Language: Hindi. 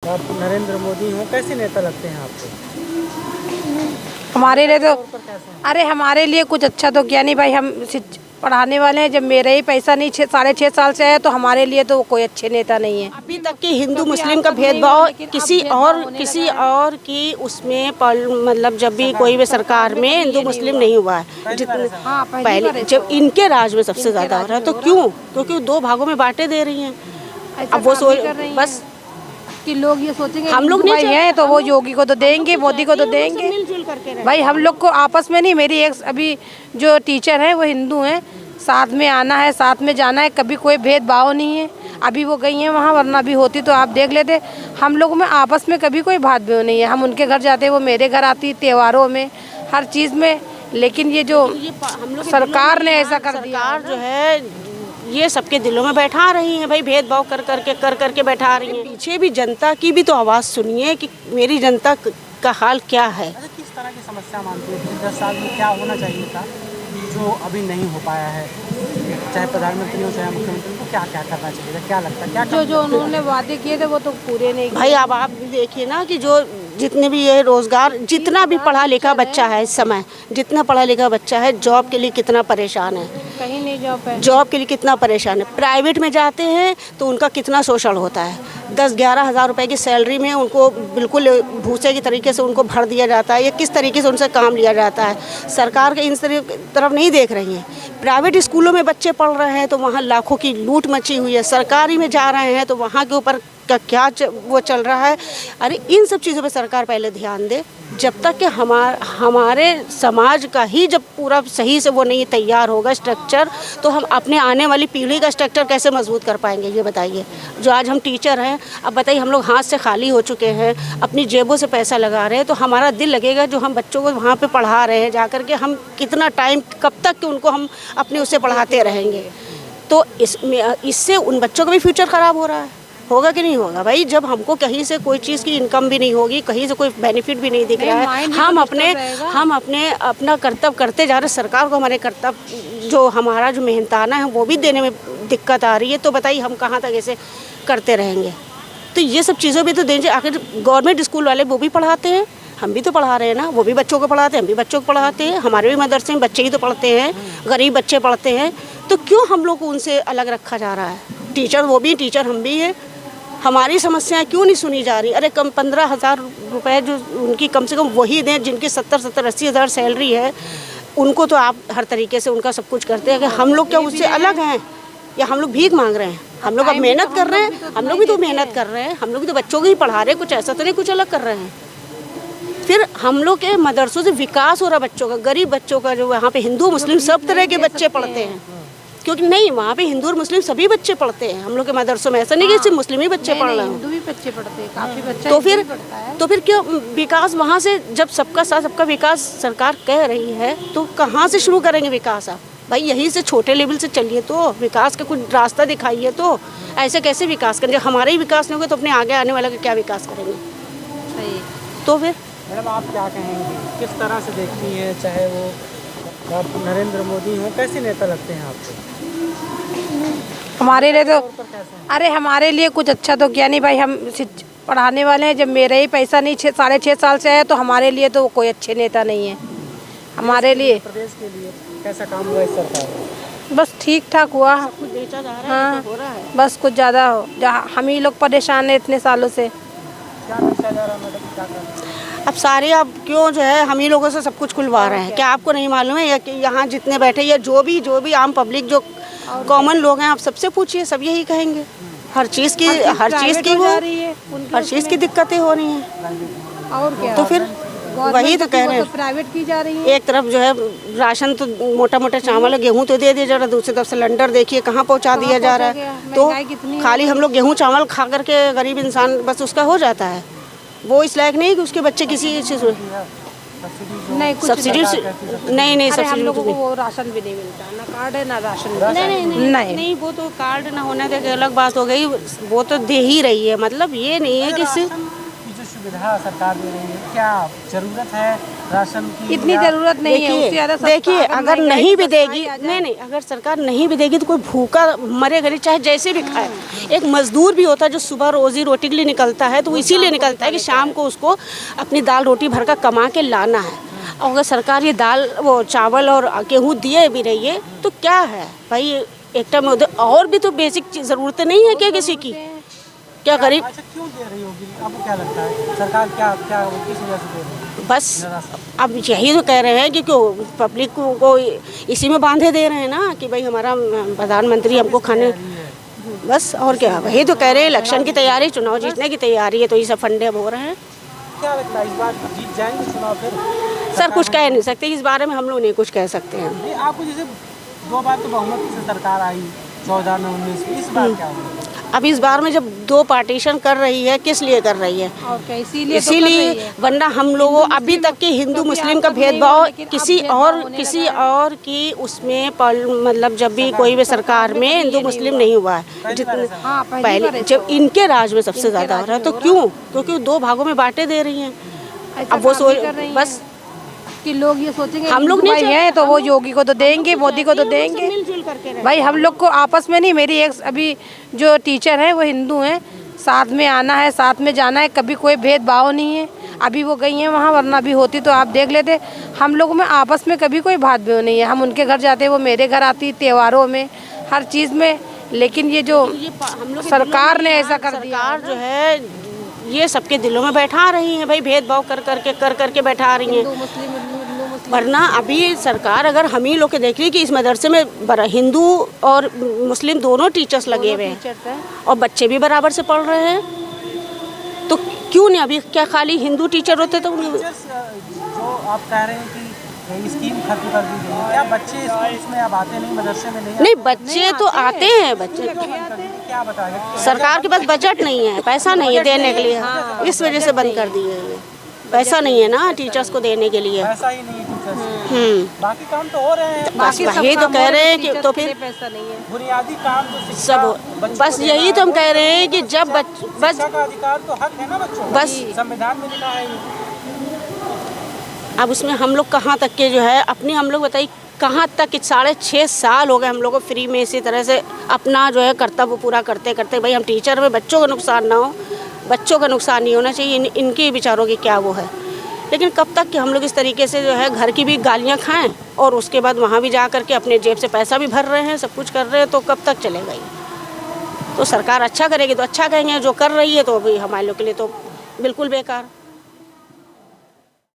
आप नरेंद्र मोदी हो, कैसे नेता लगते हैं आपको? हमारे लिए तो पर कैसे हैं? अरे हमारे लिए कुछ अच्छा तो क्या नहीं भाई, हम पढ़ाने वाले हैं। जब मेरा ही पैसा नहीं 6.5 साल से है तो हमारे लिए तो कोई अच्छे नेता नहीं है। अभी तक की हिंदू मुस्लिम आज का तक नहीं हुआ, भेदभाव लेकिन अब भेदभाव होने किसी लगा है। और की उसमें मतलब जब भी कोई भी सरकार में हिंदू मुस्लिम नहीं हुआ है। जितने हाँ, पहली पहले बार जब इनके राज में सबसे इनके ज्यादा हो राज रहा है, में तो हो रहा क्यों? क्योंकि वो 2 भागों में बांटे दे रही हैं। ऐसा अब वो काम भी कर रही हैं बस कि लोग ये सोचेंगे हम लोग हिंदू नहीं भाई हैं तो वो योगी को तो देंगे, मोदी को तो देंगे। मिलजुल करके रहे। भाई हम लोग को आपस में नहीं, मेरी एक अभी जो टीचर है वो हिंदू हैं, साथ में आना है, साथ में जाना है, कभी कोई भेदभाव नहीं है। अभी वो गई हैं वहाँ, वरना अभी होती तो आप देख लेते। हम लोगों में आपस में कभी कोई भेदभाव नहीं है। हम उनके घर जाते, वो मेरे घर आती, त्योहारों में, हर चीज़ में। लेकिन ये जो हम लोग सरकार ने ऐसा कर दिया, सरकार जो है ये सबके दिलों में बैठा रही है भाई, भेदभाव कर करके बैठा रही है। पीछे भी जनता की भी तो आवाज़ सुनिए कि मेरी जनता का हाल क्या है। अच्छा, किस तरह की समस्या मानते हैं कि 10 साल में क्या होना चाहिए था जो अभी नहीं हो पाया है? चाहे प्रधानमंत्री हो चाहे मुख्यमंत्री को क्या क्या करना चाहिए था? क्या लगता है क्या जो उन्होंने वादे किए थे वो तो पूरे नहीं किए। भाई अब आप भी देखिए ना कि जो जितने भी ये रोजगार, जितना भी पढ़ा लिखा बच्चा है इस समय, जितना पढ़ा लिखा बच्चा है जॉब के लिए कितना परेशान है, कहीं नहीं जॉब है। जॉब के लिए कितना परेशान है। प्राइवेट में जाते हैं तो उनका कितना शोषण होता है। 10-11 हज़ार रुपए की सैलरी में उनको बिल्कुल भूसे की तरीके से उनको भर दिया जाता है, या किस तरीके से उनसे काम लिया जाता है। सरकार के इन तरफ नहीं देख रही है। प्राइवेट स्कूलों में बच्चे पढ़ रहे हैं तो वहाँ लाखों की लूट मची हुई है। सरकारी में जा रहे हैं तो वहाँ के ऊपर क्या वो चल रहा है। अरे इन सब चीज़ों पे सरकार पहले ध्यान दे, जब तक कि हमारे समाज का ही जब पूरा सही से वो नहीं तैयार होगा स्ट्रक्चर, तो हम अपने आने वाली पीढ़ी का स्ट्रक्चर कैसे मजबूत कर पाएंगे ये बताइए। जो आज हम टीचर हैं, अब बताइए हम लोग हाथ से खाली हो चुके हैं, अपनी जेबों से पैसा लगा रहे हैं, तो हमारा दिल लगेगा जो हम बच्चों को वहाँ पे पढ़ा रहे हैं जाकर के, हम कितना टाइम कब तक कि उनको हम अपने उससे पढ़ाते रहेंगे। तो इससे उन बच्चों का भी फ्यूचर ख़राब हो रहा है। होगा कि नहीं होगा भाई? जब हमको कहीं से कोई चीज़ की इनकम भी नहीं होगी, कहीं से कोई बेनिफिट भी नहीं दिख रहा है, हम अपना कर्तव्य करते जा रहे हैं। सरकार को हमारे कर्तव्य जो हमारा जो मेहनताना है वो भी देने में दिक्कत आ रही है, तो बताइए हम कहाँ तक ऐसे करते रहेंगे? तो ये सब चीज़ों भी तो दीजिए। आखिर गवर्नमेंट स्कूल वाले वो भी पढ़ाते हैं, हम भी तो पढ़ा रहे हैं ना, वो भी बच्चों को पढ़ाते हैं, हम भी बच्चों को पढ़ाते हैं। हमारे भी मदरसे में बच्चे ही तो पढ़ते हैं, गरीब बच्चे पढ़ते हैं। तो क्यों हम लोग को उनसे अलग रखा जा रहा है? टीचर वो भी, टीचर हम भी हैं। हमारी समस्याएं क्यों नहीं सुनी जा रही? अरे कम 15,000 रुपये जो उनकी कम से कम वही दें जिनकी 70-80 हज़ार सैलरी है। उनको तो आप हर तरीके से उनका सब कुछ करते हैं कि हम लोग क्या उससे अलग हैं, या हम लोग भीख मांग रहे हैं? हम लोग अब मेहनत कर रहे हैं, हम लोग भी तो मेहनत कर रहे हैं, हम लोग भी तो बच्चों को ही पढ़ा रहे हैं, कुछ ऐसा तो नहीं कुछ अलग कर रहे हैं। फिर हम लोग के मदरसों से विकास हो रहा बच्चों का, गरीब बच्चों का, जो यहाँ पे हिंदू मुस्लिम सब तरह के बच्चे पढ़ते हैं। क्योंकि नहीं, वहाँ पे हिंदू और मुस्लिम सभी बच्चे पढ़ते हैं हम लोग के मदरसों में। ऐसा नहीं कि सिर्फ मुस्लिम ही बच्चे पढ़ रहे हैं, हिंदू भी बच्चे पढ़ते हैं, काफी बच्चे। तो फिर क्यों विकास वहाँ से, जब सबका साथ सबका विकास सरकार कह रही है, तो कहाँ से शुरू करेंगे विकास? आप भाई यहीं से छोटे लेवल से चलिए, तो विकास का कुछ रास्ता दिखाइए। तो ऐसे कैसे विकास करेंगे? हमारे ही विकास नहीं होगा तो अपने आगे आने वाले का क्या विकास करेंगे? सही। तो फिर मैडम आप क्या कहेंगे, किस तरह से देखती हैं, चाहे वो आप नरेंद्र मोदी हो, कैसे नेता लगते हैं आपको? हमारे लिए तो पर कैसे हैं? अरे हमारे लिए कुछ अच्छा तो क्या नहीं भाई, हम पढ़ाने वाले हैं। जब मेरा ही पैसा नहीं 6.5 साल से है तो हमारे लिए तो कोई अच्छे नेता नहीं है। हमारे लिए प्रदेश के लिए कैसा काम हुआ इस सरकार में? बस ठीक ठाक हुआ। कुछ बेचा जा रहा है, हाँ, तो हो रहा है। बस कुछ ज़्यादा हो, जहाँ हम ही लोग परेशान हैं इतने सालों से। क्या बेचा जा रहा है मैडम, क्या करना है? अब सारे अब क्यों जो है हम ही लोगों से सब कुछ खुलवा रहे हैं? क्या आपको नहीं मालूम है? या कि यहाँ जितने बैठे या जो भी आम पब्लिक जो कॉमन लोग हैं, आप सबसे पूछिए, सब यही कहेंगे। हर चीज़ की दिक्कतें हो रही हैं। और क्या? तो फिर वही तो कह रहे हैं, प्राइवेट की जा रही है। एक तरफ जो है राशन तो मोटा मोटा चावल गेहूं तो दे दिया जा रहा है, दूसरी तरफ सिलेंडर देखिए कहाँ पहुँचा दिया जा रहा है। तो खाली हम लोग गेहूं चावल खा करके गरीब इंसान बस उसका हो जाता है। वो इस लायक नहीं कि उसके बच्चे किसी चीज़ नहीं, कुछ सब्सिडी नहीं अरे हम सब्सिडी लोगों को वो राशन भी नहीं मिलता, ना कार्ड है ना राशन। नहीं, वो तो कार्ड ना होने के अलग बात हो गई, वो तो दे ही रही है। मतलब ये नहीं है कि सिर्फ सुविधा सरकार दे रही है, क्या जरूरत है राशन की? इतनी जरूरत नहीं है, उससे ज़्यादा सस्ता देखिए अगर अगर महंगाई नहीं तो भी देगी, सस्ता ही आ जाए। नहीं, अगर सरकार नहीं भी देगी तो कोई भूखा मरेगा नहीं, चाहे जैसे भी खाए। एक मजदूर भी होता है जो सुबह रोजी रोटी के लिए निकलता है, तो वो इसीलिए निकलता है कि शाम को उसको अपनी दाल रोटी भर कर कमा के लाना है। और अगर सरकार ये दाल वो चावल और गेहूँ दिए भी रही है तो क्या है भाई, एक टाइम में और भी तो बेसिक ज़रूरतें नहीं है क्या किसी की? क्या गरीब अच्छा क्यों दे रही होगी, आपको क्या लगता है सरकार क्या क्या किस वजह से दे रही है? बस अब यही तो कह रहे हैं कि क्यों पब्लिक को इसी में बांधे दे रहे हैं ना कि भाई हमारा प्रधानमंत्री हमको खाने, बस और क्या, वही तो कह रहे हैं। इलेक्शन की तैयारी, चुनाव जीतने की तैयारी है, तो ये सब फंडे अब हो रहे हैं। क्या लगता है इस बार जीत जाएंगे चुनाव फिर? सर कुछ कह नहीं सकते इस बारे में, हम लोग नहीं कुछ कह सकते हैं। नहीं, आपको जैसे 2 बार तो बहुमत से सरकार आई 14 में 19 में, इस बार क्या होगा? अब इस बार में जब 2 पार्टीशन कर रही है, किस लिए कर रही है? और क्या, इसीलिए इसीलिए, वरना हम लोगों अभी तक के हिंदू मुस्लिम का भेदभाव किसी और की उसमें मतलब जब भी कोई भी सरकार में हिंदू मुस्लिम नहीं हुआ है। जितने पहले जब इनके राज में सबसे ज़्यादा हो रहा है, तो क्यों? क्योंकि 2 भागों में बांटे दे रही हैं। अब वो बस कि लोग ये सोचेंगे हम लोग नहीं हैं तो वो योगी को तो देंगे, मोदी को तो देंगे। मिलजुल करके रहे। भाई हम लोग को आपस में नहीं, मेरी एक अभी जो टीचर है वो हिंदू हैं, साथ में आना है, साथ में जाना है, कभी कोई भेदभाव नहीं है। अभी वो गई हैं वहाँ, वरना अभी होती तो आप देख लेते। हम लोगों में आपस में कभी कोई भेदभाव नहीं है, हम उनके घर जाते, वो मेरे घर आती, त्योहारों में, हर चीज़ में। लेकिन ये जो हम लोग सरकार ने ऐसा कर दिया, सरकार जो है ये सबके दिलों में बैठा रही है भाई, भेदभाव कर करके बैठा रही हैं। वरना अभी सरकार अगर हम ही लोग के देख रही कि इस मदरसे में हिंदू और मुस्लिम दोनों टीचर्स लगे हुए हैं और बच्चे भी बराबर से पढ़ रहे हैं, तो क्यों नहीं? अभी क्या खाली हिंदू टीचर होते तो टीचर्स जो आप कह रहे हैं कि स्कीम खत्म कर दी गई है, क्या बच्चे स्कूल में अब आते नहीं, मदरसे में नहीं, बच्चे तो आते हैं। बच्चे क्या बताएगा? सरकार के पास बजट नहीं है, पैसा नहीं है देने के लिए, इस वजह से बंद कर दिए हैं। पैसा नहीं है ना टीचर्स को देने के लिए। पैसा ही नहीं है टीचर्स, बाकी काम तो हो रहे हैं। बस वही तो कह रहे हैं कि तो फिर पैसा नहीं है, बुनियादी काम तो शिक्षा, सब बच्चों बस को यही देना तो हम है। कह रहे हैं कि जब बस शिक्षा का अधिकार तो हक है ना बच्चों का, बस संविधान में लिखा है। अब उसमें हम लोग कहाँ तक के जो है अपनी, हम लोग बताइए कहाँ तक कि 6.5 साल हो गए हम लोग को फ्री में इसी तरह से अपना जो है कर्तव्य पूरा करते करते। भाई हम टीचर में बच्चों का नुकसान ना हो, बच्चों का नुकसान नहीं होना चाहिए, इनके बेचारों की क्या वो है। लेकिन कब तक कि हम लोग इस तरीके से जो है घर की भी गालियाँ खाएं और उसके बाद वहाँ भी जा कर के अपने जेब से पैसा भी भर रहे हैं, सब कुछ कर रहे हैं, तो कब तक चलेगा ये? तो सरकार अच्छा करेगी तो अच्छा कहेंगे, जो कर रही है तो अभी हमारे लोग के लिए तो बिल्कुल बेकार।